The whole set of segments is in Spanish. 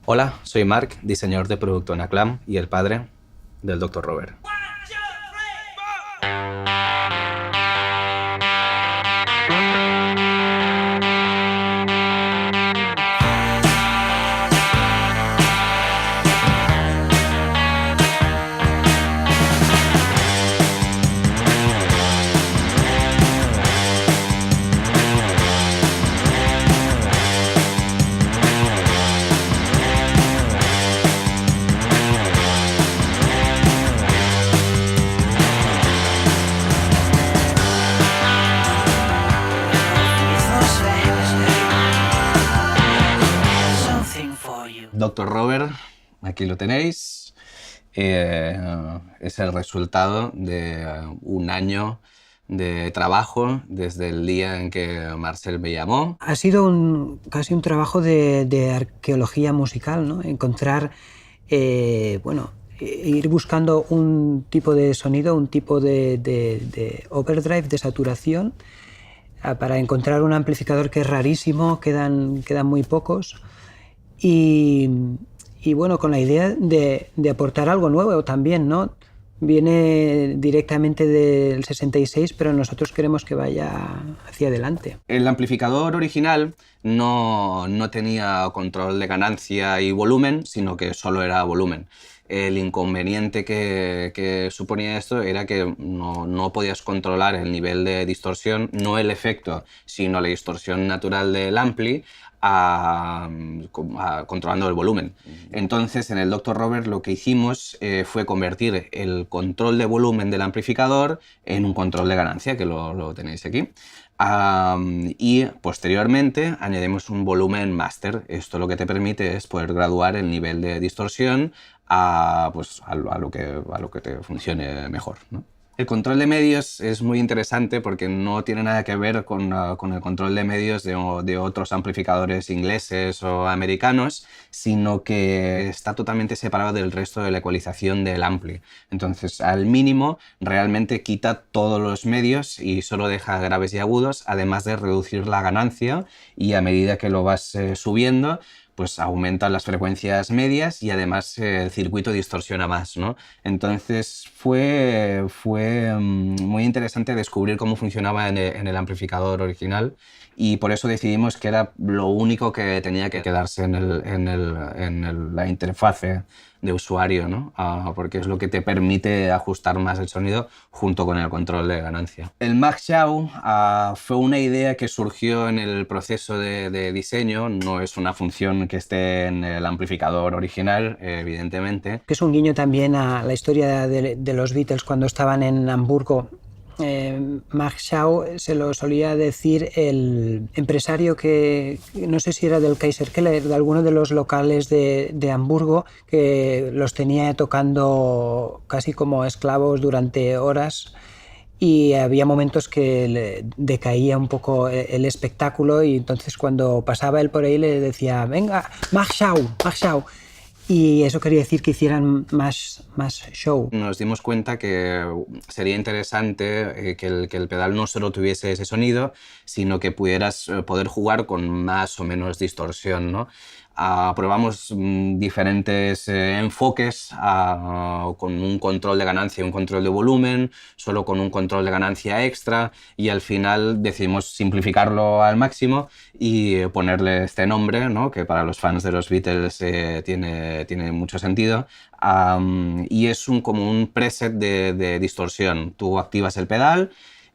Hola, soy Marc, diseñador de producto en Aclam y el padre del Dr. Robert. Dr. Robert, aquí lo tenéis. Es el resultado de un año de trabajo desde el día en que Marcel me llamó. Ha sido casi un trabajo de arqueología musical, ¿no? Encontrar, ir buscando un tipo de sonido, un tipo de overdrive, de saturación, para encontrar un amplificador que es rarísimo, quedan muy pocos. Y bueno, con la idea de aportar algo nuevo también, ¿no? Viene directamente del 66, pero nosotros queremos que vaya hacia adelante. El amplificador original no tenía control de ganancia y volumen, sino que solo era volumen. El inconveniente que suponía esto era que no podías controlar el nivel de distorsión, no el efecto, sino la distorsión natural del ampli, controlando el volumen. Entonces, en el Dr. Robert lo que hicimos fue convertir el control de volumen del amplificador en un control de ganancia, que lo tenéis aquí. Y posteriormente añadimos un volumen master. Esto lo que te permite es poder graduar el nivel de distorsión a lo que te funcione mejor, ¿no? El control de medios es muy interesante porque no tiene nada que ver con el control de medios de otros amplificadores ingleses o americanos, sino que está totalmente separado del resto de la ecualización del ampli. Entonces, al mínimo, realmente quita todos los medios y solo deja graves y agudos, además de reducir la ganancia, y a medida que lo vas subiendo, pues aumentan las frecuencias medias y además el circuito distorsiona más, ¿no? Entonces fue muy interesante descubrir cómo funcionaba en el amplificador original, y por eso decidimos que era lo único que tenía que quedarse en la interfase de usuario, ¿no? Porque es lo que te permite ajustar más el sonido junto con el control de ganancia. El Mag-Shaw fue una idea que surgió en el proceso de diseño, no es una función que esté en el amplificador original, evidentemente. Que es un guiño también a la historia de los Beatles cuando estaban en Hamburgo. Mag-Shaw se lo solía decir el empresario que no sé si era del Kaiser Keller, de alguno de los locales de Hamburgo, que los tenía tocando casi como esclavos durante horas, y había momentos que decaía un poco el espectáculo, y entonces cuando pasaba él por ahí le decía: venga, Mag-Shaw, Mag-Shaw. Y eso quería decir que hicieran más show. Nos dimos cuenta que sería interesante que el pedal no solo tuviese ese sonido, sino que pudieras poder jugar con más o menos distorsión, ¿no? Probamos diferentes enfoques con un control de ganancia y un control de volumen, solo con un control de ganancia extra, y al final decidimos simplificarlo al máximo y ponerle este nombre, ¿no? Que para los fans de los Beatles tiene mucho sentido. Y es como un preset de distorsión. Tú activas el pedal,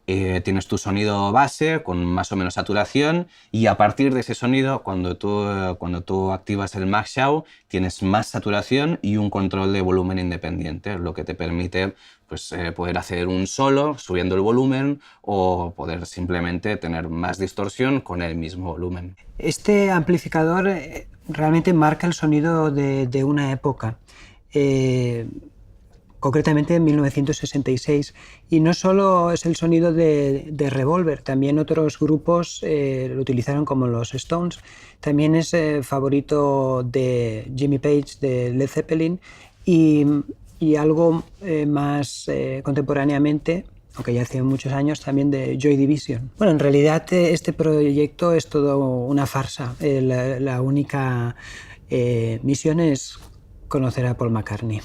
tienes tu sonido base con más o menos saturación, y a partir de ese sonido, cuando tú activas el Mag-Shaw, tienes más saturación y un control de volumen independiente, lo que te permite pues, poder hacer un solo subiendo el volumen o poder simplemente tener más distorsión con el mismo volumen. Este amplificador realmente marca el sonido de una época. Concretamente en 1966, y no solo es el sonido de Revolver, también otros grupos lo utilizaron, como los Stones. También es favorito de Jimmy Page, de Led Zeppelin, y algo más contemporáneamente, aunque ya hace muchos años, también de Joy Division. Bueno, en realidad este proyecto es todo una farsa. La única misión es conocer a Paul McCartney.